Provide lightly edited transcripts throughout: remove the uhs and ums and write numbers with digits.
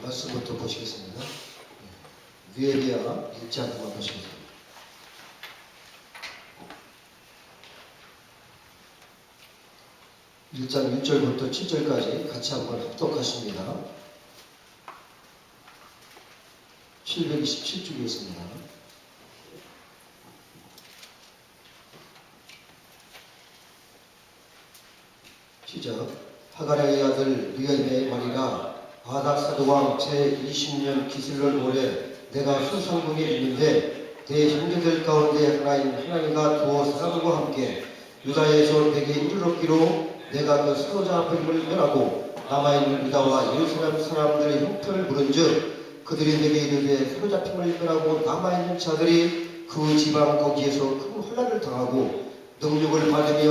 말씀부터 보시겠습니다. 느헤미야 1장 한번 보시겠습니다. 1장 1절부터 7절까지 같이 한번 합독하십니다. 727쪽에 있습니다. 시작. 하가랴의 아들 느헤미야의 말이라. 아닥사드왕 제20년 기슬론 올해 내가 수상궁에 있는데 대형제들 가운데 하나인 하나님과 두어 사람과 함께 유다에서 내게 이르렀기로 내가 그 사로자 앞을 멸하고 남아있는 유다와 예루살렘 사람들의 형편을 물은즉 그들이 내게 이르되 사로잡힘을 멸하고 남아있는 자들이 그 지방 거기에서 큰 혼란을 당하고 능력을 받으며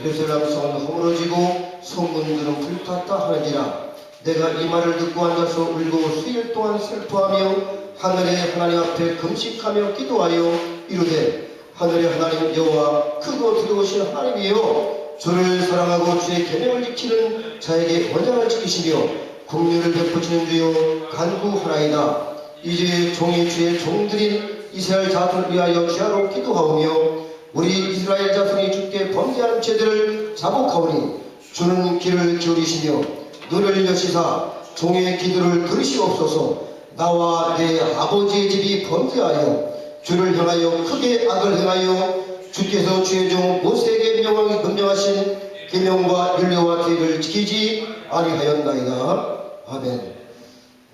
예루살렘 성은 허물어지고 성문들은 불탔다 하느니라. 내가 이 말을 듣고 앉아서 울고 수일 동안 슬퍼하며 하늘의 하나님 앞에 금식하며 기도하여 이르되 하늘의 하나님 여호와 크고 두려우신 하나님이여 주를 사랑하고 주의 계명을 지키는 자에게 언약을 지키시며 긍휼을 베푸시는 주여 간구하나이다. 이제 종이 주의 종들인 이스라엘 자손을 위하여 주야로 기도하오며 우리 이스라엘 자손이 주께 범죄한 죄들을 자복하오니 주는 귀를 기울이시며 눈을 여시사 종의 기도를 들으시옵소서. 나와 내 아버지의 집이 범죄하여 주를 향하여 크게 악을 행하여 주께서 주의 종 모세에게 명령하신 계명과 율례와 계율을 지키지 아니하였나이다. 아멘.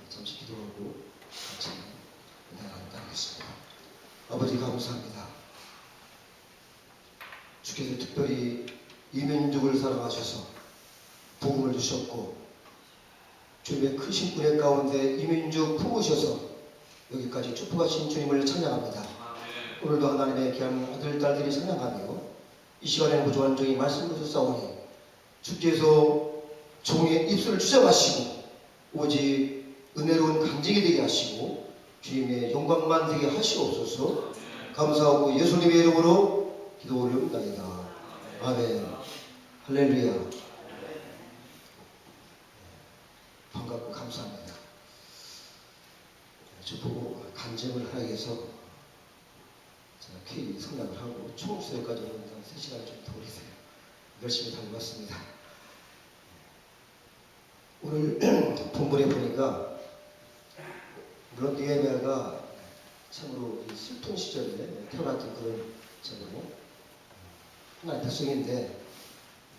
잠시 기도하고 같이 나가겠습니다. 아버지 감사합니다. 주께서 특별히 이 민족을 사랑하셔서 복음을 주셨고 주님의 크신 은혜 가운데 이 민족 품으셔서 여기까지 축복하신 주님을 찬양합니다. 오늘도 하나님의 귀한 아들 딸들이 찬양하며 이 시간에 부족한 종이 말씀을 주셨사오니 주께서 종의 입술을 주장하시고 오직 은혜로운 간증이 되게 하시고 주님의 영광만 되게 하시옵소서. 감사하고 예수님의 이름으로 기도 올려옵나이다. 아멘. 할렐루야. 반갑고 감사합니다. 저 보고 간증을 하기 위해서 제가 K 성락을 하고 총수여까지 오는 3시간을 좀 더 오리세요. 열심히 다녀왔습니다. 오늘 본문에 보니까 물론 느헤미야가 참으로 슬픈 시절에 태어났던 그런 제목으로 하나의 백성인데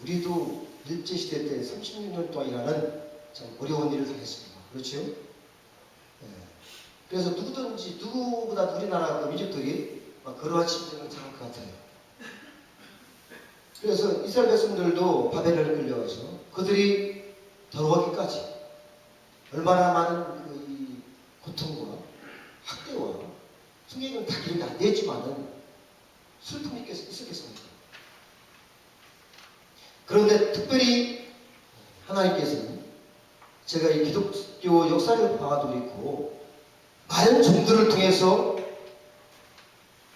우리도 일제시대 때 36년 동안 일하는 참 어려운 일을 당했습니다. 그렇죠? 네. 그래서 누구든지 누구보다 우리나라 그 민족들이 막 그러한 심정을 당할 것 같아요. 그래서 이스라엘 백성들도 바벨론에 끌려가서 그들이 돌아오기까지 얼마나 많은 그 고통과 학대와 성경은 다 기록이 안 되지만은 슬픔이 있었겠습니까? 그런데 특별히 하나님께서는 제가 이 기독교 역사를 봐도 있고 많은 종들을 통해서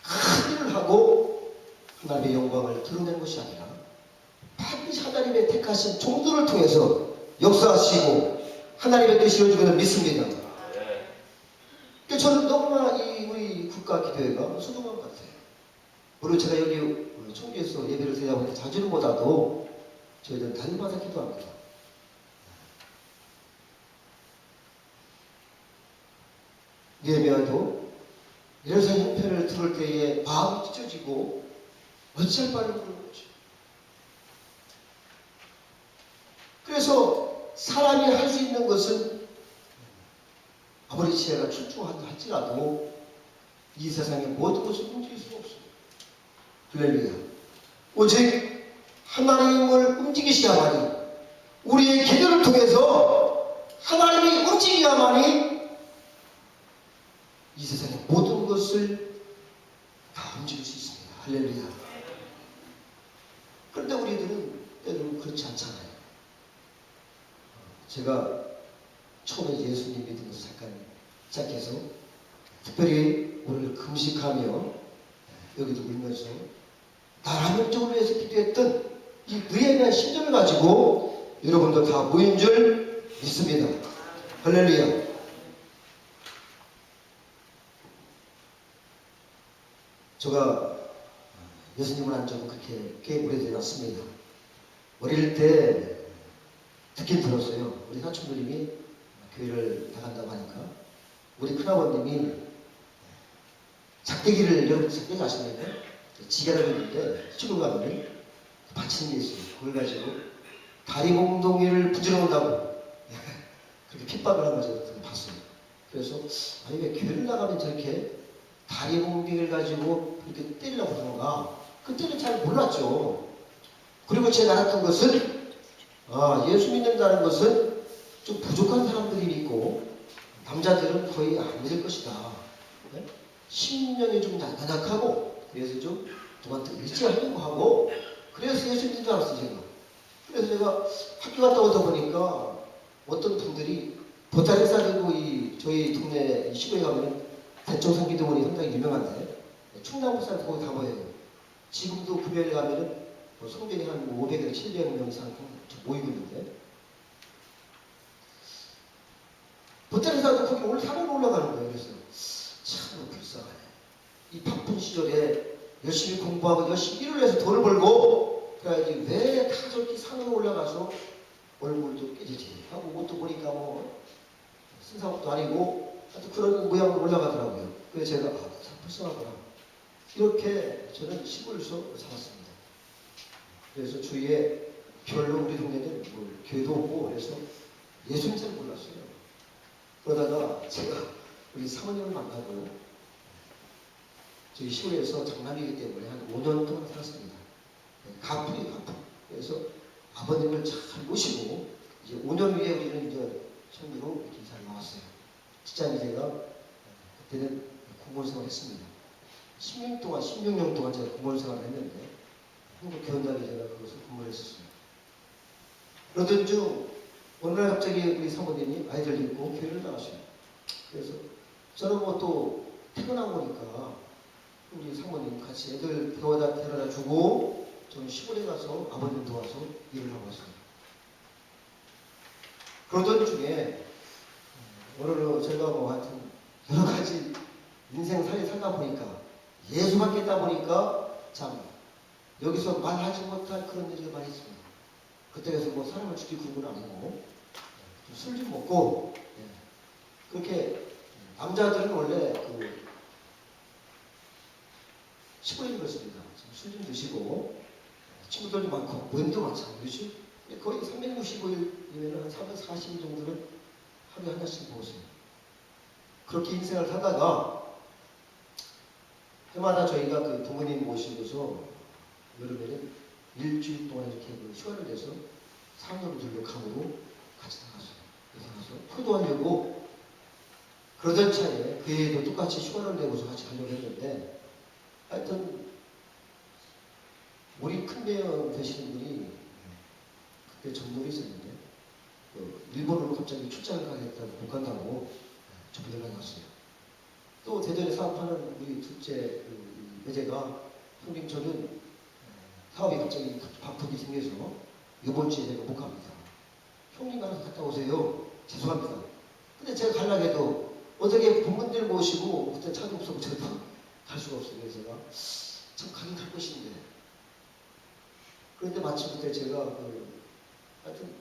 큰 일을 하고 하나님의 영광을 드러낸 것이 아니라 반드시 하나님의 택하신 종들을 통해서 역사하시고 하나님의 뜻이 이루어지기를 믿습니다. 저는 너무나 우리 국가 기도회가 소중한 것 같아요. 물론 제가 여기 총교에서 예배를 드리다 보니 자주보다도 저희들은 달마다 기도합니다. 느헤미야도 예루살렘 형편을 들을 때에 마음이 찢어지고 어찌할 바를 모르죠. 그래서 사람이 할 수 있는 것은 아무리 지혜가 출중한다 할지라도 이 세상의 모든 것을 움직일 수가 없습니다. 할렐루야. 오직 하나님을 움직이셔야만이 우리의 기도를 통해서 하나님이 움직여야만이 이 세상의 모든 것을 다 움직일 수 있습니다. 할렐루야. 그런데 우리들은 때로는 그렇지 않잖아요. 제가 처음에 예수님 믿으면서 잠깐 시작해서 특별히 오늘 금식하며 여기도 울면서 나라 민족을 위해서 기도했던 이 느헤미야의 심정을 가지고 여러분도 다 모인 줄 믿습니다. 할렐루야. 제가 예수님을 안 적은 그렇게 꽤 오래되지 않습니다. 어릴 때 듣긴 들었어요. 우리 사촌들님이 교회를 나간다고 하니까 우리 큰아버님이 작대기를 여러분 작대기 아시나요? 지게라고 있는데 시골 가면 받치는 게 있어요. 그걸 가지고 다리 몽둥이를 부질러온다고 그렇게 핍박을 한 걸 제가 봤어요. 그래서 아니 왜 교회를 나가면 저렇게 다리 몽둥이를 가지고 이렇게 때리려고 하는가? 그때는 잘 몰랐죠. 그리고 제가 알았던 것은 예수 믿는다는 것은 좀 부족한 사람들이 믿고 남자들은 거의 안 믿을 것이다. 네? 심령이 좀 나약하고 그래서 좀 누구한테 의지하려고 하고 그래서 예수 믿는 줄 알았어요. 제가. 그래서 제가 학교 갔다 오다 보니까 어떤 분들이 보따리 싸들고 저희 동네 시골에 가면 대청산 기도원이 상당히 유명한데 충남 사람 거기 다 모여요. 지금도 금요일에 가면은 성전이 한 500에서 700명 이상 모이고 있는데 보따리 싸들고 거기 오늘 산으로 올라가는 거예요. 그래서 참 불쌍하네. 이 바쁜 시절에 열심히 공부하고 열심히 일을 해서 돈을 벌고 그래야지 왜 다 저렇게 산으로 올라가서 얼굴도 깨지지 하고 옷도 보니까 뭐 쓴 옷도 아니고 하여튼 그런 모양으로 올라가더라고요. 그래서 제가 참 불쌍하구나. 이렇게 저는 시골에서 살았습니다. 그래서 주위에 별로 우리 동네는 뭐 교회도 없고 그래서 예수님 잘 몰랐어요. 그러다가 제가 우리 사모님을 만나고 저희 시골에서 장남이기 때문에 한 5년 동안 살았습니다. 가풍이에요, 가풍. 그래서 아버님을 잘 모시고 이제 5년 후에 우리는 이제 천주로 이렇게 잘 나왔어요. 직장이 제가 그때는 공무원 생활을 했습니다. 16년 동안 제가 공무원 생활을 했는데 한국교원단에 제가 그것을 근무를 했었어요. 그러던 중 어느 날 갑자기 우리 사모님이 아이들 입고 교회를 나가셔요. 그래서 저는 뭐 또 퇴근하고 보니까 우리 사모님 같이 애들 데려다 주고 저는 시골에 가서 아버님 도와서 일을 하고 왔어요. 그러던 중에 오늘은 제가 뭐 하여튼 여러 가지 인생살이 살다 보니까 예수 받겠다 보니까 참 여기서 말하지 못할 그런 일이 많이 있습니다. 그때에서 뭐 사람을 죽이고 그런 건 아니고 술 좀 먹고 그렇게 남자들은 원래 시골에 그렇습니다. 술 좀 드시고 친구들도 많고 모임도 많잖아요. 그렇지? 거의 365일이면 한 340일 정도는 하루에 한 잔씩 먹었어요. 그렇게 인생을 살다가 해마다 저희가 그 부모님 모시고서 여름에는 일주일 동안 이렇게 휴가를 내서 상여분들도 강으로 같이 나갔어요. 그래서 가서 포도하려고 그러던 차에 그 해에도 똑같이 휴가를 내고서 같이 가려고 했는데 하여튼 우리 큰매형 되시는 분이 그때 전물이 있었는데 일본으로 갑자기 출장을 가겠다고 못 간다고 저보고 연락이 왔어요. 또 대전에 사업하는 우리 둘째 여제가 형님 저는 사업이 갑자기 바쁘게 생겨서 이번 주에 내가 못 갑니다. 형님 알아서 갔다 오세요. 죄송합니다. 근데 제가 가려고 해도 어떻게 부모님들 모시고 그때 차도 없었고 저도 갈 수가 없어요. 그래서 제가 참 가긴 갈 것인데 그런데 마침 그때 제가 하여튼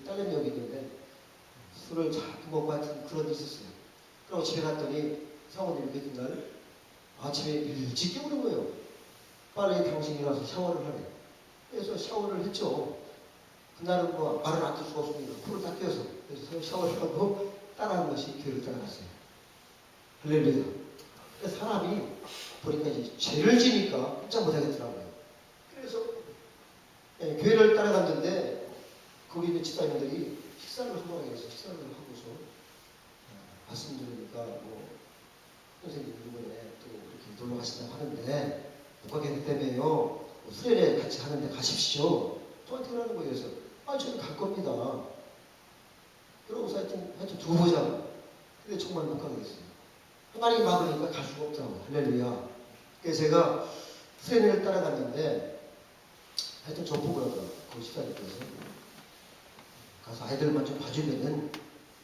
딸내미 여기 있는데 술을 자꾸 먹고 하여튼 그런 일이 있었어요. 그리고 집에 갔더니 사모님이 그 이튿날 아침에 일찍 깨우는 거예요. 빨리 당신이 일어나서 샤워를 하래. 그래서 샤워를 했죠. 그날은 뭐 말을 안 들 수가 없으니까 코를 딱 껴서 그래서 샤워를 하고 따라하는 것이 교회를 따라갔어요. 할렐루야. 그래서 사람이 보니까 이제 죄를 지니까 꼼짝 못하겠더라고요. 그래서 교회를 따라갔는데 거기 있는 집사님들이 식사를 한번 해서 식사를 하고서 말씀 들으니까 뭐 선생님 이번에 또 이렇게 놀러 가신다고 하는데 못 가게 됐다며요. 뭐 수련회 같이 하는데 가십시오. 저한테 그러는 거예요. 그래서 저는 갈 겁니다. 그러고서 하여튼 두고 보자. 근데 정말 못 가게 됐어요. 하나님이 막으니까 갈 수가 없더라고요. 할렐루야. 그래서 제가 수련회를 따라갔는데 하여튼 저 보고 나더라고요. 그 식사님께서 가서 아이들만 좀 봐주면은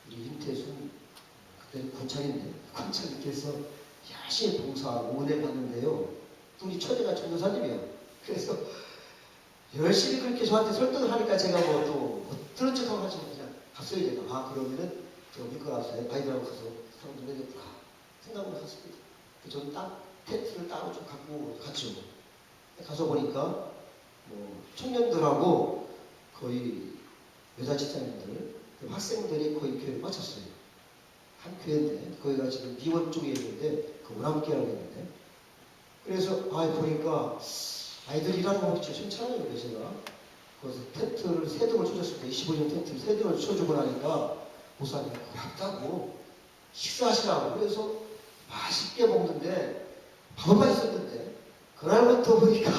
우리 임태순 그때 군창인데 군창님께서 열심히 봉사하고 은혜 받는데요. 우리 처제가 전도사님이야. 그래서 열심히 그렇게 저한테 설득을 하니까 제가 뭐 들은 척하고 하지 그냥 갔어요. 제가 그러면은 저 믿고 나서요. 아이들하고 가서 사람들 내겠구나 생각을 했습니다. 저는 텐트를 따로 좀 갖고 갔죠. 가서 보니까 뭐 청년들하고 거의 여자 집사님들, 학생들이 거의 교회를 마쳤어요. 한 교회인데 거기가 지금 미원 쪽에 있는데 그 오남교라고 있는데 그래서 보니까 아이들 일하는 거 진짜 괜찮아요. 그래서 제가 거기서 텐트를 3등을 쳐줬을 때 25년 텐트를 3등을 쳐주고 나니까 목사님 고맙다고 식사하시라고 그래서 맛있게 먹는데 밥은 맛있었는데 그날부터 보니까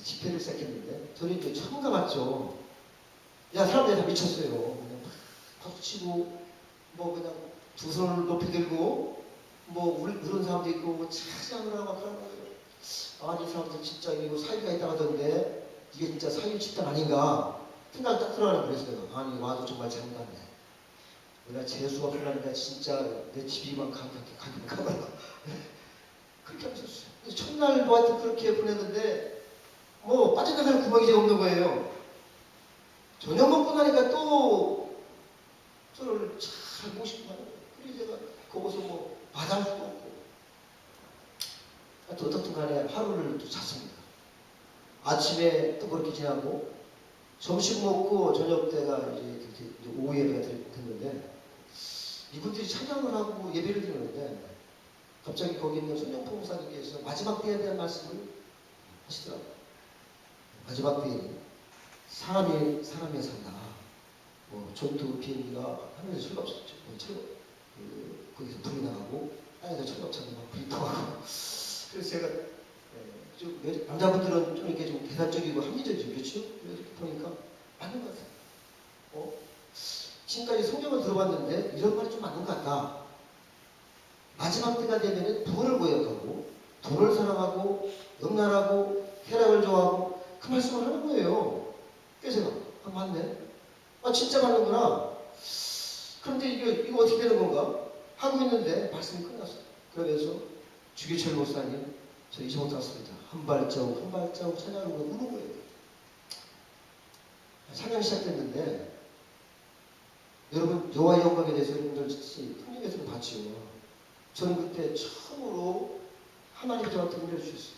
집회를 시작했는데 저는 이제 처음 가봤죠. 야 사람들이 다 미쳤어요. 그냥 팍 치고 뭐 그냥 두 손을 높이 들고 뭐 울은 사람도 있고 뭐 차장을 하고 그런 거예요. 이 사람들 진짜 이거 사이가 있다 하던데 이게 진짜 사유 집단 아닌가 생각이 딱 들어가는 그랬어요. 와도 정말 잘못했네. 우리가 재수가 불나니까 진짜 내 집이만 가기만 가봐라. 그렇게 하셨어요. 첫날도 하여튼 그렇게 보냈는데 뭐 빠져나갈 구멍이 이제 없는 거예요. 저녁 먹고 나니까 또 저를 잘 보고 싶어 하는 거예요. 그래서 제가 거기서 뭐 마당도 없고 또 어떻든 간에 하루를 또 잤습니다. 아침에 또 그렇게 지나고 점심 먹고 저녁 때가 이제 오후 예배가 됐는데 이분들이 찬양을 하고 예배를 드리는데 갑자기 거기 있는 손영포 목사님께서 마지막 때에 대한 말씀을 하시더라고요. 마지막 때에는 사람이 산다. 뭐 전투 비행기가 하늘에서 철갑쳤죠. 거기서 불이 나가고 땅에서 철갑차고 막 불이 통하고 그래서 제가 좀 남자분들은 좀 이렇게 좀 대단적이고 합리적이죠. 그렇죠? 그래서 이렇게 보니까 맞는 것 같아요. 지금까지 성경을 들어봤는데 이런 말이 좀 맞는 것 같다. 마지막 때가 되면은 부를 고역하고 돈을 사랑하고 음란하고 쾌락을 좋아하고 그 말씀을 하는 거예요. 그래서 제가 맞네. 진짜 맞는구나. 그런데 이거 어떻게 되는 건가? 하고 있는데 말씀이 끝났어요. 그러면서 주기철 목사님 저 잊지 못했습니다. 한 발자국 한 발자국 찬양하는 거 우는 거예요. 찬양 시작됐는데 여러분 여호와의 영광에 대해서 여러분들 풍경에서도 봤죠. 저는 그때 처음으로 하나님이 저한테 은혜를 주셨어요.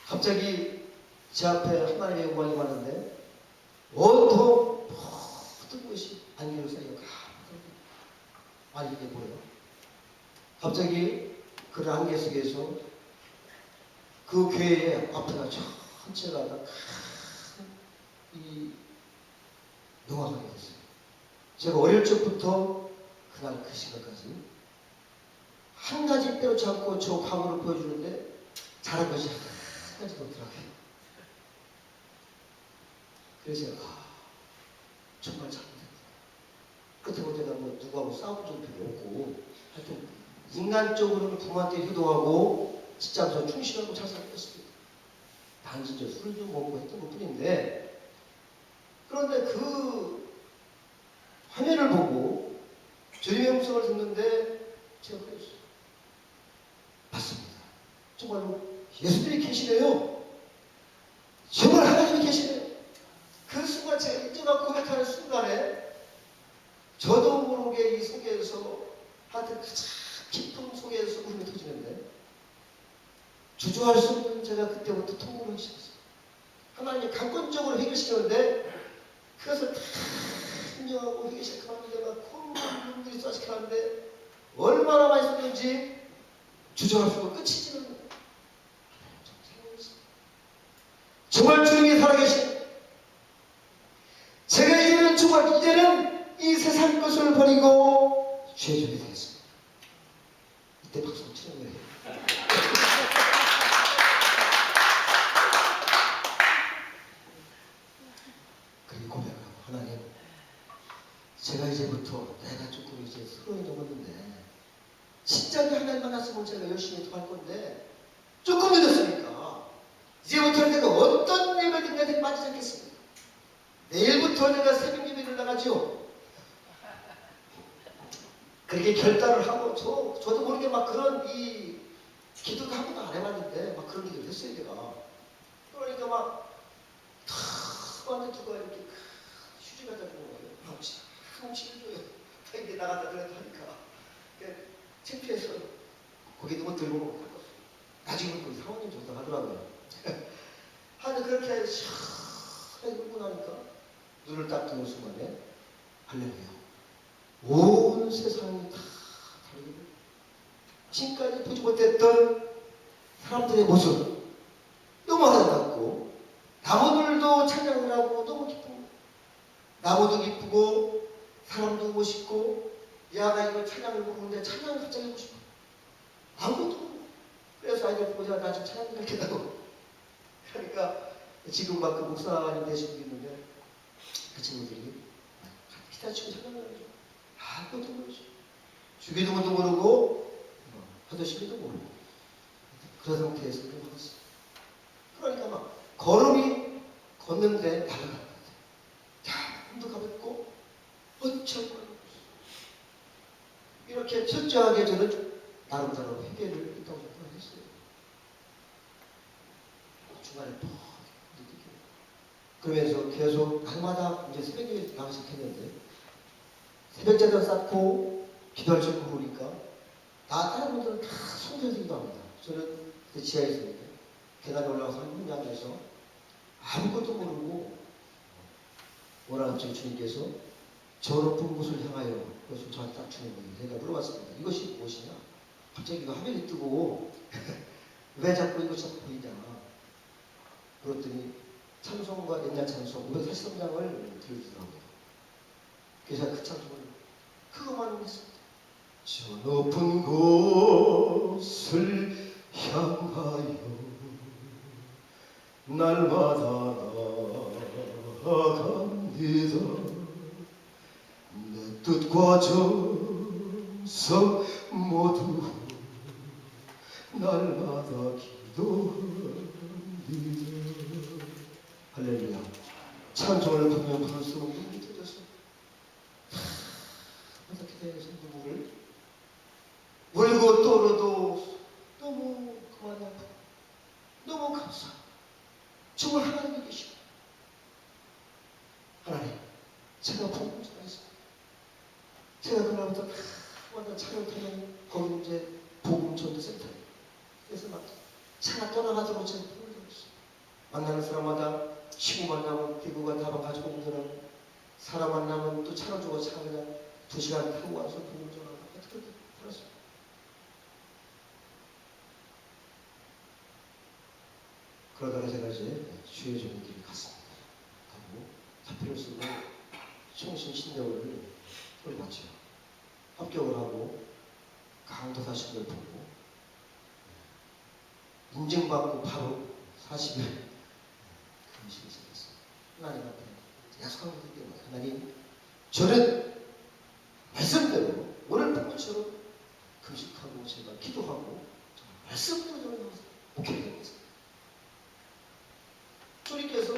갑자기 제 앞에 하나님의 영광이 많은데 온통 모든 것이 안개로 쌓여 이게 뭐예요? 갑자기 그 안개 속에서 그 교회의 앞에가 전체가 이 영화가 되었어요. 제가 어릴 적부터 그날 그 시간까지 한 가지 빼놓지 않고 저 과거를 보여주는데 잘한 것이 한 가지도 없더라고요. 그래서 제가 정말 잘못했다. 그렇다고 제가 뭐 누구하고 싸운 적도 별로 없고 하여튼 인간적으로는 부모한테 효도하고 직장에서 충실하고 잘 살았습니다. 단지 저 술을 좀 먹고 했던 것 뿐인데 그런데 그 화면을 보고 주님의 음성을 듣는데 제가 그랬어요. 맞습니다. 정말로 예수님이 계시네요. 정말 하나님이 계시네요. 그 순간 제가 인정하고 고백하는 순간에 저도 모르게 이 속에서 하여튼 가장 깊은 속에서 울음이 터지는데 주저할 수 없는 제가 그때부터 통곡을 시작했어요. 하나님이 강권적으로 해결시켰는데 그것을 다 인정하고 회개 시작하는데 막 콧물이 쏟아지게 얼마나 많이 쏟는지 주저할 수 없고 끝이지 않는 거예요. 정말 주님이 살아계신 제가 이제는 정말 이 세상 것을 버리고 죄종이 되겠습니다. 이때 박수 치는 거예요. 그리고 고백하고 하나님 제가 이제부터 내가 조금 이제 서른이 넘었는데 진짜 하나님 만났으면 제가 열심히 더 할 건데 조금 늦었으니까 이제부터 내가 어떤 예배를 그렇게 결단을 하고 저도 모르게 막 그런 이 기도도 한 번도 안 해봤는데 막 그런 기도를 했어요 제가. 그러니까 막 완전 누가 이렇게 휴지 갖다 주는 거예요. 훔치를 줘요. 이제 나갔다 들어갔다 하니까 그러니까 창피해서 고개도 못 들고 못 갔어요. 나중에 그 사모님 조사하더라고요. 하는데 그렇게 시원하게 울고 나니까 눈을 딱 뜨는 순간에 할렐루야. 온 세상이 다 다르게 지금까지 보지 못했던 사람들의 모습 너무 아름답고 나무들도 찬양을 하고 너무 기쁘고 나무도 기쁘고 사람도 멋있고 야 나 이거 찬양을 부르는데 찬양을 갑자기 하고 싶어. 아무것도 모르고 그래서 아이들 보자 나 지금 찬양 이렇게 하고 그러니까 지금 막 그 목사님 되신 분이 있는데 그 친구들이 기타 치고 찬양을 하죠. 아무것도 모르죠. 주기도문도 모르고 하도시기도 모르고 그런 상태에서 그렇게 먹었어요. 그러니까 막 걸음이 걷는데 날아갑니다. 몸도 가볍고 어처구니 이렇게 철저하게 저는 나름대로 회개를 했다고 생각했어요. 중간에 퍽 느끼고 그러면서 계속 날마다 이제 새벽에 나가서 했는데 새벽제단 쌓고 기도할 줄 모르니까 다른 분들은 다 손들을 들고 합니다. 저는 그 지하에 있었는데 계단에 올라가서 한 군데 앉아서 아무것도 모르고 오라 갑자기 주님께서 저 높은 곳을 향하여 그것을 저한테 딱 주는 거예요. 제가 물어봤습니다. 이것이 무엇이냐? 갑자기 이거 화면이 뜨고 왜 자꾸 이거 자꾸 보이냐? 그랬더니 찬송과 옛날 찬송 543장을 들려주더라고요. 그래서 그 찬송을 그것만 했습니다. 저 높은 곳을 향하여 날마다 나아갑니다. 내 뜻과 정성 모두 날마다 기도합니다. 할렐루야. 찬송을 부르면 부를수록 눈이 터졌어. 어떻게 되어서 눈물을 울고 떠오르도 너무 그만이 아프고 너무 감사하고 정말 하나님이 계시고 하나님 제가 복음 전했습니다. 제가 그날부터 완전 차를 타면 거기 이제 복음 전도센터에 그래서 막 차가 떠나가도록 제가 복음을 전했어요. 만나는 사람마다 친구 만나면 기부가 다방 가지고 오더라고. 사람 만나면 또 차를 주고 차 그냥 2시간 타고 와서 복음을 전하고 그렇게 살았어요. 그러다가 제가 이제 주의 좋은 길을 갔습니다. 가고 사표를 쓰고 성신신대원을 마치고 합격을 하고 강도사 시험을 보고 인증받고 바로 40일 금식을 시작했어요. 하나님한테 약속한 것이기 때문에 하나님 저는 말씀대로 오늘 본문처럼 금식하고 제가 기도하고 말씀대로 저는 목회를 하겠습니다. 주님께서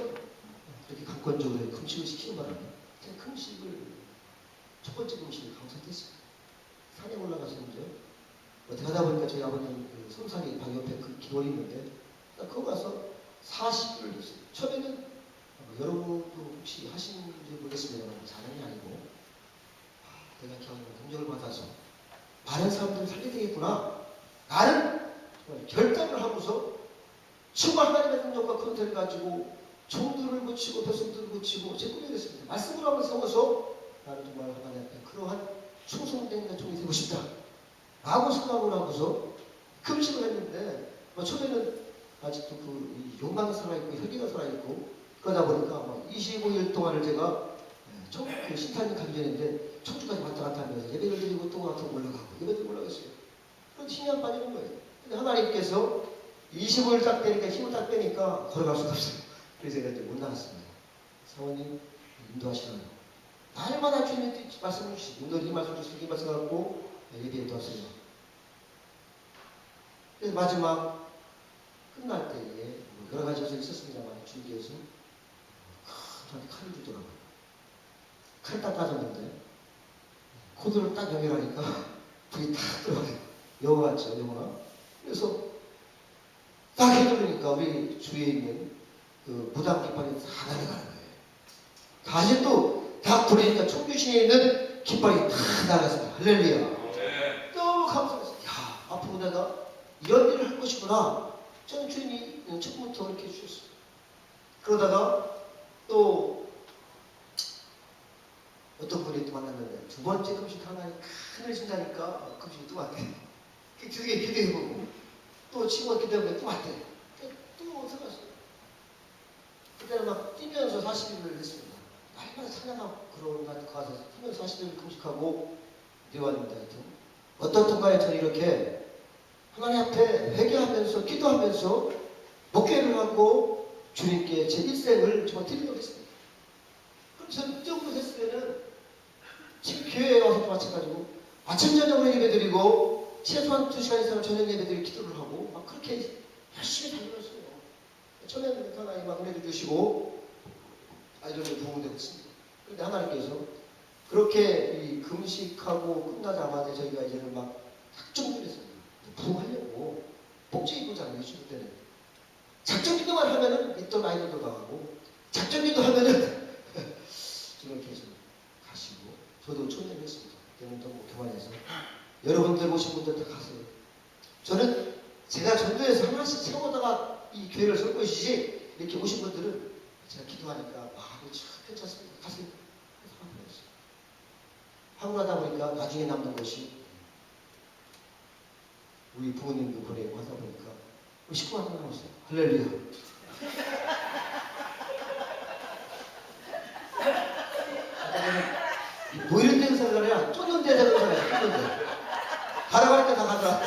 이렇게 강권적으로 금식을 시키는 바람에 제가 금식을 첫 번째 금식을 강사했습니다. 산에 올라가서 이제 어떻게 하다 보니까 저희 아버님 그 성산이 방 옆에 그 기도원이 있는데 거기 가서 40일을 했어요. 처음에는 여러분도 혹시 하시는지 모르겠습니다만 자랑이 아니고 내가 그냥 능력을 받아서 많은 사람들을 살게 되겠구나. 나는 결단을 하고서 정말 하나님의 능력과 컨텐을 가지고 종들을 고치고 백성들을 고치고 제 꿈이 됐습니다. 말씀을 한번 세워서 나는 정말 하나님 앞에 그러한 충성된 종이 되고 싶다 라고 생각을 하고서 금식을 했는데 처음에는 아직도 그 욕망이 살아있고 혈기가 살아있고 그러다 보니까 25일 동안을 제가 그 신탄이 가기 전인데 청주까지 왔다 갔다 하면서 예배를 드리고 또 와서 올라가고 예배를 올라갔어요. 그런 힘이 안 빠지는 거예요. 근데 하나님께서 25일 딱 되니까 힘을 딱 빼니까 걸어갈 수가 없어요. 그래서 제가 이제 못 나갔습니다. 사모님 인도하시라고 날마다 주님이 말씀을 주시고 오늘 이 말씀 주시고 이 말씀 갖고 예배에 뒀어요. 그래서 마지막 끝날 때에 여러 가지 것이 있었습니다만 주님께서 저한테 칼을 주더라고요. 칼을 딱 따졌는데 코드를 딱 연결하니까 불이 탁 들어가요. 영화 같죠, 영화. 그래서 딱 해주니까 우리 주위에 있는 그 무당 깃발이 다 날아가는 거예요. 다시 또 다 불이니까 총교신에 있는 깃발이 다 날아갔습니다. 할렐루야. 너무 감사했어요. 야, 앞으로 내가 이런 일을 할 것이구나. 저는 주님이 처음부터 이렇게 해주셨어요. 그러다가 또 어떤 분이 또 만났는데 두 번째 금식 하나님 큰일 진다니까 금식이 또 왔대. 되게 기대해보고 또 친구가 기대해보고 또 왔대. 또 들어갔어요. 그때는 막 뛰면서 40일을 했습니다. 날마다 찬양하고 그런 날 가서 뛰면서 40일을 금식하고 내왔는데 하여튼 어떻든 간에 저는 이렇게 하나님 앞에 회개하면서 기도하면서 목회를 하고 주님께 제 일생을 정말 드리도록 했습니다. 그럼 저는 이 정도 했으면은 지금 교회에 와서도 마찬가지고 아침 저녁으로 예배드리고 최소한 2시간 이상을 저녁 예배드리고 기도를 하고 막 그렇게 열심히 달려왔어요. 처음에는 하나님 막 은혜도 주시고 아이들도 부흥되고 있습니다. 그런데 하나님께서 그렇게 이 금식하고 끝나자마자 저희가 이제는 막 작정을 했습니다. 부흥하려고 복지 입고잖아요. 주일 때는 작정 기도만 하면은 있던 아이들도 나가고 작정 기도 하면은 지금 계속 가시고 저도 초대했습니다. 그때는 너무 교만해서 여러분들 오신 분들 다 가세요. 저는 제가 전도에서 하나씩 세우다가 이 교회를 설 것이지 이렇게 오신 분들은 제가 기도하니까 마음이 참 괜찮습니다. 가세요. 하고 나다 보니까 나중에 남는 것이 우리 부모님도 보내고 하다 보니까 우리 식구 하나 남았어요. 할렐루야. 노이런 데서 살라냐? 쪼년 데서 살아요. 쪼년 데. 가라고 할 때 다 가더라.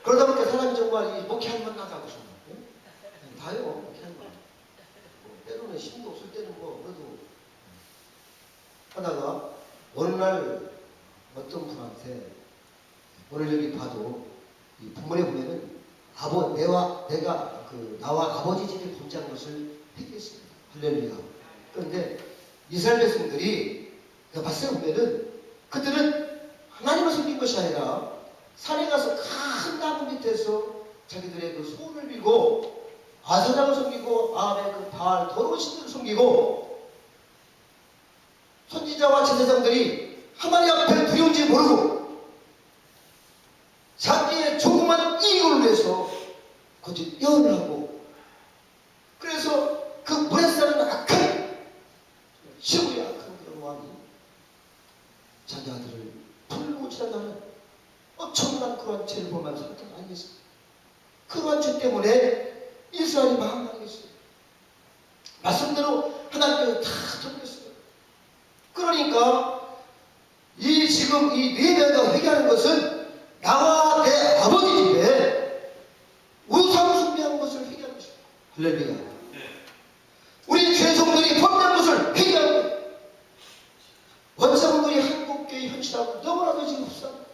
그러다 보니까 사람이 정말 이 목회할 만나자고 정말. 응? 다요. 목회할 만. 때로는 힘도 없을 때는 뭐 그래도 하다가 어느 날 어떤 분한테 오늘 여기 봐도 이 본문에 보면은 나와 아버지 집에 본장 것을 회개했습니다. 할렐루야. 그런데 이스라엘 백성들이 말씀을 보면은 그들은 하나님을 섬긴 것이 아니라 산에 가서 큰 나무 밑에서 자기들의 그 소원을 빌고 아사장을 섬기고 아함의 그 바알 더러운 신들을 섬기고 선지자와 제사장들이 하나님 앞에 두려운지 모르고 자기의 조그만 이익을 위해서 거짓 예언을 하고 그래서 그 물에 사는 악한 최고의 악한 그런 왕이 자기 아들을 풀로 치닫는 엄청난 그러한 죄를 범한 사람 아니겠습니까? 그러한 죄 때문에 이스라엘이 망하겠어요. 말씀대로 하나님께서 다 정했어요. 그러니까 지금 이 레위가 회개하는 것은 나와 내 아버지 집에 우상 숭배한 것을 회개하는 것입니다. 할렐루야. 우리 죄성들이 범한 것을 회개하는 거예요. 원사분들이 한국교회 현실하고 너무나도 지금 흡사합니다.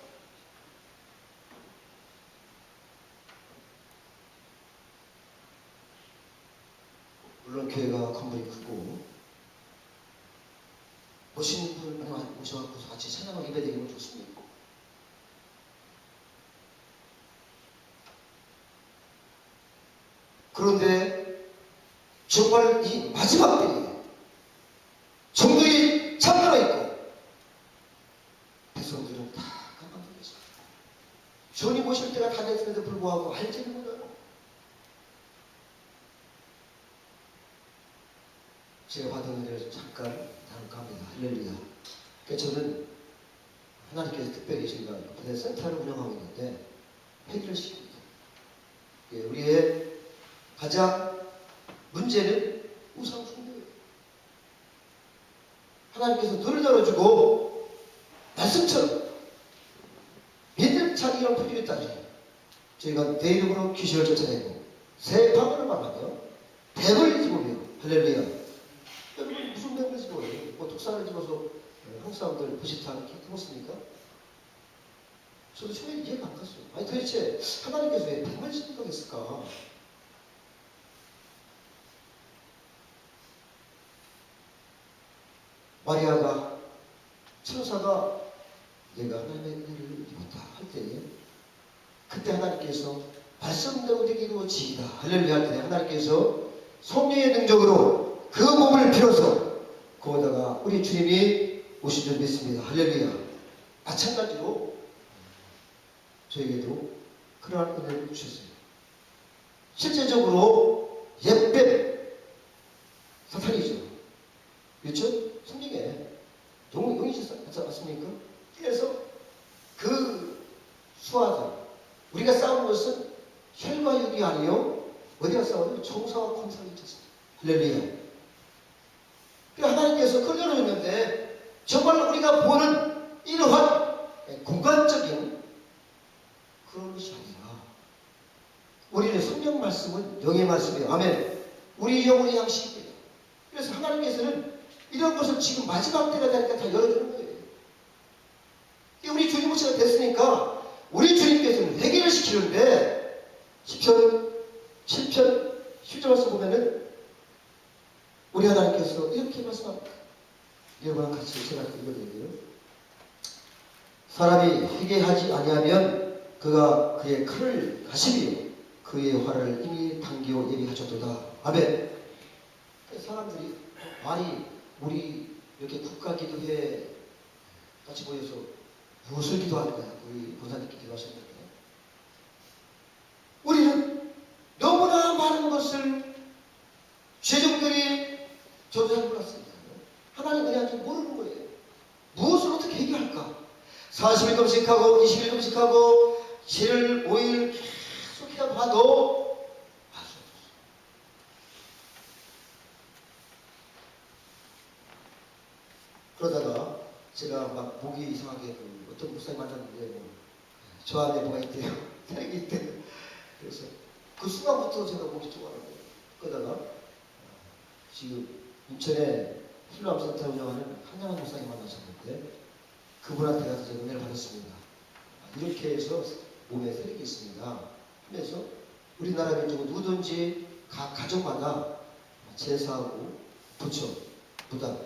물론 교회가 건물이 크고 오시는 분을 많이 모셔갖고 같이 찬양을 예배드리면 좋습니다. 그런데 정말 이 마지막 때에 정들이 잠들어 있고 백성들은 다 가만두고 있어요. 주님 오실 때가 다 됐음에도 불구하고 알지는 못하고 제가 받은 은혜를 잠깐 나눌까 합니다. 할렐루야. 그러니까 저는 하나님께서 특별히 저희가 부대 센터를 운영하고 있는데 회개를 시킵니다. 우리의 가장 문제는 우상 숭배예요. 하나님께서 눈을 열어주고 말씀처럼 믿는 자기가 풀리겠다니 저희가 내 이름으로 귀신을 쫓아내고 새 방언을 말하며 뱀을 집으며 할렐루야. 여러분 무슨 뱀을 집어요? 뭐 독사를 집어서 한국 사람들 부시타 이렇게 해봤습니까? 저도 처음에 이해가 안 갔어요. 아니 도대체 하나님께서 왜 뱀을 집는다고 했을까? 마리아가 천사가 내가 하나님의 은혜를 입었다 할 때에 그때 하나님께서 말씀대로 되게 이루어지이다 할렐루야 할 때 하나님께서 성령의 능력으로 그 몸을 빌어서 거기다가 우리 주님이 오신 줄 믿습니다. 할렐루야. 마찬가지로 저에게도 그러한 은혜를 주셨어요. 실제적으로 옛뱀 사탄이죠. 그렇죠? 성경에 용이지 않습니까? 그래서 그 수하자 우리가 싸우는 것은 혈과 육이 아니요 어디가 싸우면 정사와 권상이 있었습니다. 할렐루야. 하나님께서 그걸 열어줬는데 정말 우리가 보는 이러한 공간적인 그런 것이 아니라 우리는 성경 말씀은 영의 말씀이에요. 아멘. 우리 영혼의 양식이에요. 그래서 하나님께서는 이런 것을 지금 마지막 때가 되니까 다 열어주는 거예요. 우리 주님 모시가 됐으니까 우리 주님께서는 회개를 시키는데 시편 10절에서 보면은 우리 하나님께서 이렇게 말씀합니다. 여러분과 같이 제가 읽어드릴게요. 사람이 회개하지 아니하면 그가 그의 칼을 가시며 그의 활을 이미 당겨 예비하셨도다. 아멘. 사람들이 아니 우리 이렇게 국가기도회 같이 모여서 무엇을 기도하는 거야? 우리 본사님께 기도하셨는데 우리는 너무나 많은 것을 죄종들이 저도 잘 몰랐습니다. 하나님 은혜한테 모르는 거예요. 무엇을 어떻게 해결할까? 40일 금식하고 20일 금식하고 7일 5일 계속 해봐도 알 수 없었어요. 그러다가 제가 막 보기 이상하게 어떤 목사님 만났는데 뭐 저 안에 뭐가 있대요. 사랑이 있대요. 그래서 그 순간부터 제가 목이 좋아하는 거예요. 그러다가 지금 인천에 힐러암센터 운영하는 한양한 목사님 만나셨는데 그분한테 가서 제가 은혜를 받았습니다. 이렇게 해서 몸에 세력이 있습니다. 하면서 우리나라 민족은 누구든지 각 가정마다 제사하고 부처, 무당,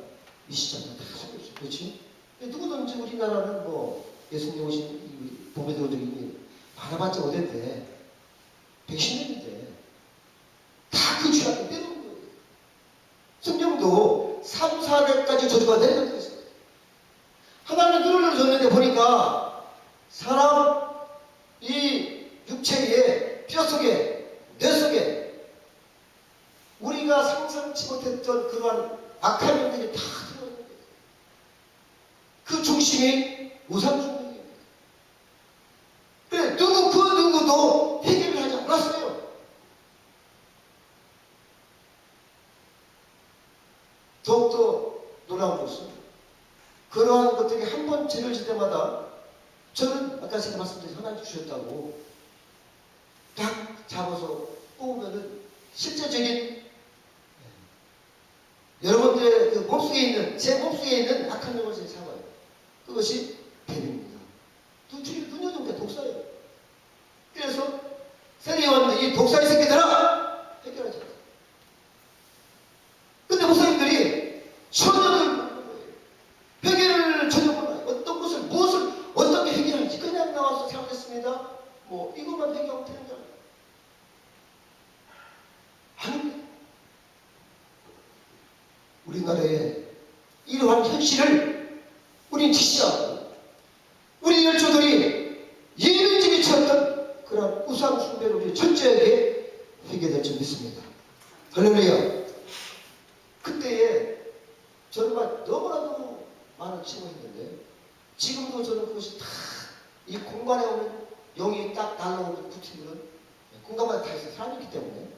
이 시장은 다 속여 있어요. 그렇지? 누구든지 우리나라는 뭐 예수님 오신 봄에 들어온 적이 많아봤자 어딘데 110년인데 다 그 죄 앞에 빼놓은 거예요. 성경도 3, 4대까지 저주가 내려져 있어요. 하나님은 눈을 줬는데 보니까 사람 이 육체의 뼈 속에 뇌 속에 우리가 상상치 못했던 그러한 악한 영들이 다 들어있는 거예요. 그 중심이 우상숭배입니다. 그래 그 누구도 해결을 하지 않았어요. 더욱더 놀라운 것은 그러한 것들이 한 번 죄를 질 때마다 저는 아까 제가 말씀드린 하나님 주셨다고 딱 잡아서 뽑으면은 실제적인 여러분들의 그 몸속에 있는 제 몸속에 있는 악한 영을 제가 잡아요. 그것이 뱀입니다. 눈여겨보면 독사예요. 그래서 세리에 왔는데 이 독사의 새끼들아 해결하지 않아요. 근데 목사님들이 전혀 회개를 전혀 몰라요. 어떤 것을 무엇을 어떻게 해결할지 그냥 나와서 잘못했습니다. 뭐 이것만 회개하면 되는 거예요. 아닙니다. 우리나라의 이러한 현실을 우리는 지시하고 우리 열조들이 예민적이 쳤던 그런 우상 숭배를 우리 철저하게 회개될 줄 믿습니다. 할렐루야. 그때에 저는 너무나도 많은 친구가 있는데 지금도 저는 그것이 다 이 공간에 오면 영이 딱 날라오는 붙이면 공간마다 다 있어요. 사람이 있기 때문에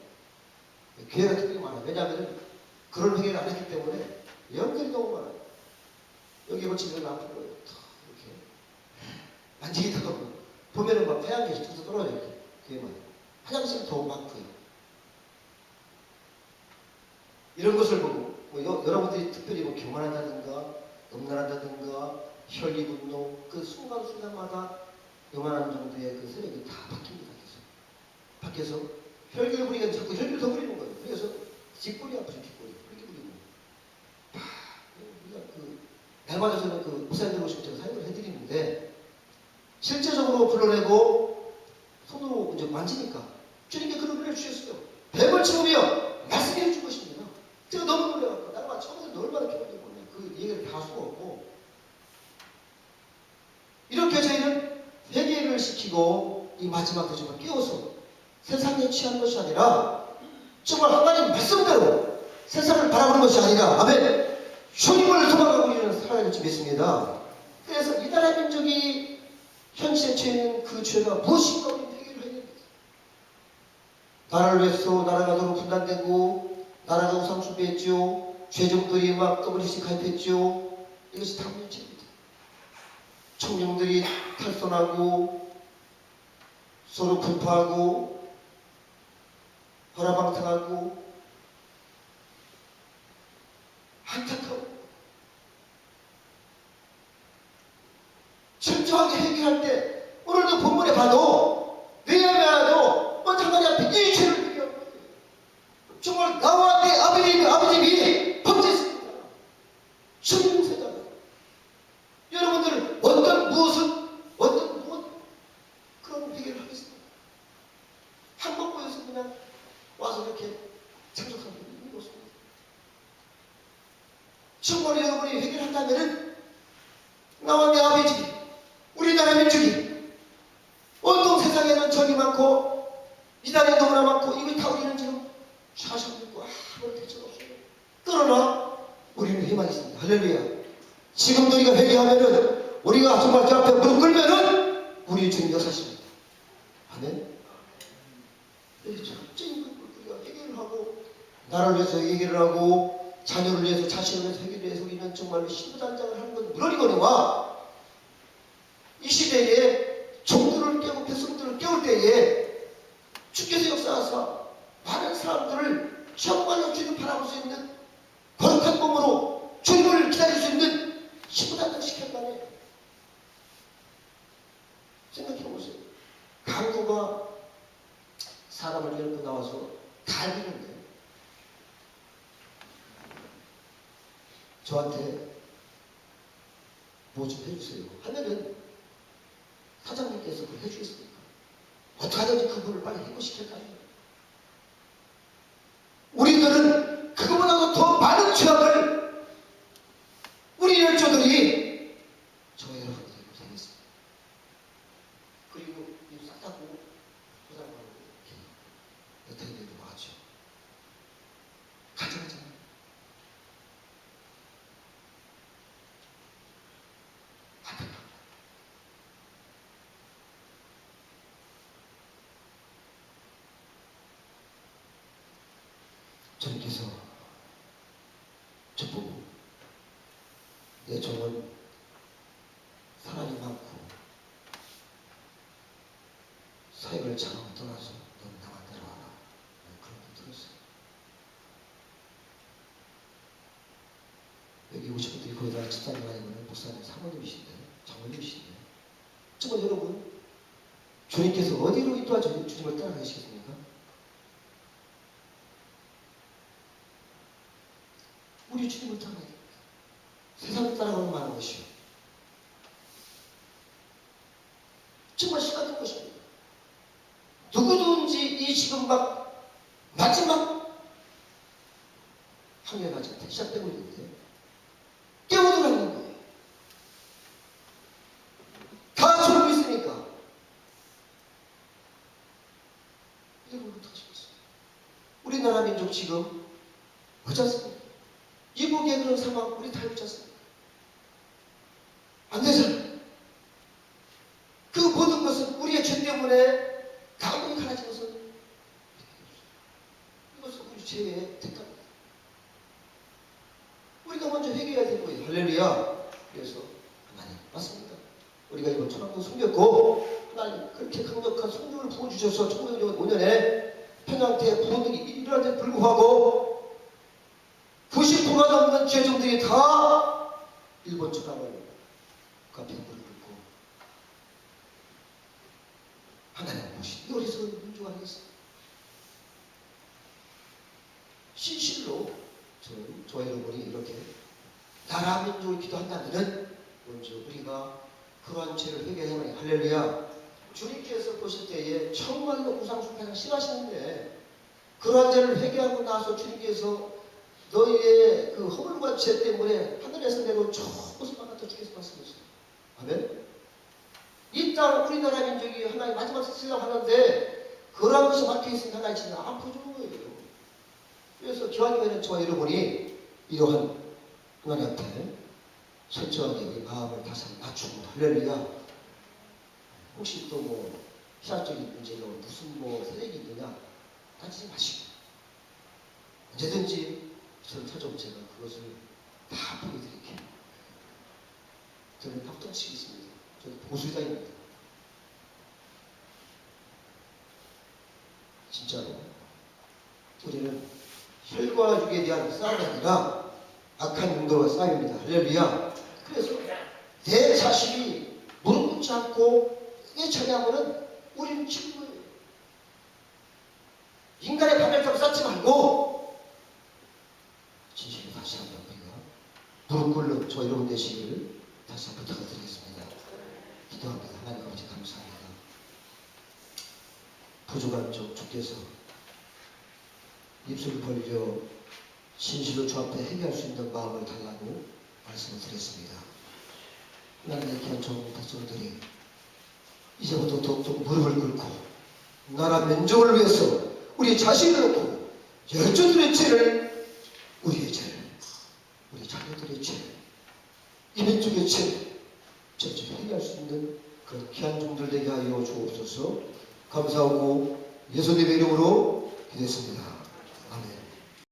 기회가 특별히 많아요. 왜냐하면 그런 회개를 안 했기 때문에 연결이 너무 많아요. 여기 고치면 아픈 거예요. 이렇게 만지기도 하고 보면은 막 태양계에서 툭툭 떨어져요. 이렇게 귀에만 화장실 더 많고요. 이런 것을 보고 뭐 여러분들이 특별히 뭐 교만한다든가 음란한다든가 혈기 분노 그 순간순간마다 요만한 정도의 그 세력이 다 바뀝니다. 밖에서 혈기를 부리니까 자꾸 혈기를 더 부리는 거예요. 그래서 뒷골이 아프죠. 뒷골이 그렇게 부리고 우리가 그 대마도서는 그 목사님들 오시면 제가 사역을 해드리는데 실제적으로 불러내고 손으로 이제 만지니까 주님께 그런 은혜를 주셨어요. 뱀을 치우며 말씀해 해준 것입니다. 제가 너무 놀라갖고 나는 처음부터 얼마나 기분이 그 얘기를 다 할 수가 없고 이렇게 저희는 회개를 시키고 이 마지막 대접을 깨워서 세상에 취하는 것이 아니라 정말 하나님 말씀대로 세상을 바라보는 것이 아니라 아멘 주님을 도망가고 우리는 살아야 될지 믿습니다. 그래서 이 나라 민족이 현실에 처해 있는 그 죄가 무엇인가 우리는 회개를 해야 됩니다. 나라를 위해서 나라가 너무 분단되고 나라가 우상 숭배했죠. 죄종들이 막 WC 가입했죠. 이것이 다 문제입니다. 청년들이 탈선하고 서로 분파하고 허라방탕하고 안타까워. 철저하게 해결할 때 오늘도 본문에 봐도 느헤미야도 먼저 하나님 앞에 이 죄를 얘기하고 정말 나와 내 아버님이 범죄했습니다. 주님 세상 여러분들 어떤 무엇 그런 해결을 하겠습니다. 한 번 보여서 그냥 와서 이렇게 참석하는 분이 없습니다. 정말 여러분이 해결한다면은 나와 내 아버지 우리나라 민족이 온통 세상에는 적이 많고 이단이 너무나 많고 이거 다 우리는 지금 샤샤 듣고 아무런 대책 없어요. 그러나 우리는 희망이 있습니다. 할렐루야. 지금도 우리가 회개하면은 우리가 정말 저 앞에 무릎 꿇으면은 우리 주님 역사십니다. 아멘. 첫째인 우리가 회개를 하고 나를 위해서 회개를 하고 자녀를 위해서 자신을 위해서 회개를 해서 우리는 정말로 신부단장을 하는 건 물론이거니와 이 시대에 종들을 깨고 백성들을 깨울 때에 주께서 역사하사 많은 사람들을 정말로 주님 바라볼 수 있는 거룩한 몸으로 주님을 기다릴 수 있는 신부단장 시켰다네. 생각해보세요. 강도가 사람을 열고 나와서 달리는데 저한테 뭐 좀 해주세요 하면은 사장님께서 그걸 해주겠습니까? 어떻게 하든지 그분을 빨리 해고시킬까요? 우리들은 그거보다도 더 많은 죄악을 우리 열조들이 저 여러분들에게 고생했습니다. 그리고 이 싸다고 소장하고 이렇게 여태에 대해 하죠. 가져가잖아요. 주님께서 저보고 내 종은 사랑이 많고 사역을 잘하고 떠나서 넌 나만 따라와라. 그런 거 들었어요. 여기 오신 분들이 거의 다 집사님 아니면 목사님, 사모님이신데 장모님이신데 정말 여러분 주님께서 어디로 인도하 주님을 따라가시겠습니까? 우리 주님을 따라가야 됩니다. 세상을 따라가는 많은 것이요. 정말 심각한 것입니다. 누구든지 이 지금 막 마지막 항해가 지금 시작되고 있는데 깨어들어가는 거예요. 다 졸고 있으니까 이걸 어떡하시겠어요? 우리나라 민족 지금 그렇지 않습니까? 이북의 그런 상황 우리 다 알지 않습니까? 안 되잖아요. 그 모든 것은 우리의 죄 때문에 가운데 갈라진 것은 이것은 우리 죄의 대가입니다. 우리가 먼저 회개해야 되는 거예요. 할렐루야. 그래서 하나님 맞습니다. 우리가 이번 천왕도 숨겼고 하나님 그렇게 강력한 성령을 부어주셔서 1905년에 평양태 부흥이 일어날 때 불구하고 90%가 넘는 죄종들이 다 일본 천황을 그 앞에 무릎 꿇고 하나님 보시 이것에서 민주화하겠습니다. 진실로 저 여러분이 이렇게 나라 민족을 기도한다면은 먼저 우리가 그러한 죄를 회개해야만 해. 할렐루야. 주님께서 보실 때에 정말로 우상숭 가장 싫어하시는데 그러한 죄를 회개하고 나서 주님께서 너희의 그 허물과 죄 때문에 하늘에서 내려온 초고속만 갖다 주께서 말씀하셨어요. 아멘. 이 땅 우리나라 민족이 하나님 마지막 쓰려고 하는데 그러한 것이 막혀있으니 하나님 진짜 아프죠. 그래서 기왕이면 저와 여러분이 이러한 하나님한테 철저하게 우리 마음을 다시 맞추고 할렐루야. 혹시 또 뭐 신학적인 문제로 무슨 뭐 세력이 있느냐 따지지 마시고 언제든지 저를 찾아오면 제가 그것을 다 보여드릴게요. 저는 팍떡치고 있습니다. 저는 보수자입니다. 진짜로 우리는 혈과 육에 대한 싸움이 아니라 악한 용도와 싸움입니다. 할렐루야. 그래서 내 자식이 무릎 꿇지 않고 내 처리하고는 우리는 지금 인간의 판결점 쌓지 말고 진실로 다시 한번 우리가 무릎 꿇는 저 여러분 되시기를 다시 한번 부탁드리겠습니다. 기도합니다. 하나님 아버지 감사합니다. 부족한 주께서 입술을 벌려 진실로 주 앞에 회개할 수 있는 마음을 달라고 말씀을 드렸습니다. 하나님의 귀한 종 백성들이 이제부터 더욱더 무릎을 꿇고 나라 민족을 위해서 우리 자신을 놓고 열조들의 죄를 우리의 죄를 우리 자녀들의 죄를 이 민족의 죄를 전체 회개할 수 있는 그런 귀한 종들 되게 하여 주옵소서. 감사하고 예수님의 이름으로 기도했습니다. 아멘.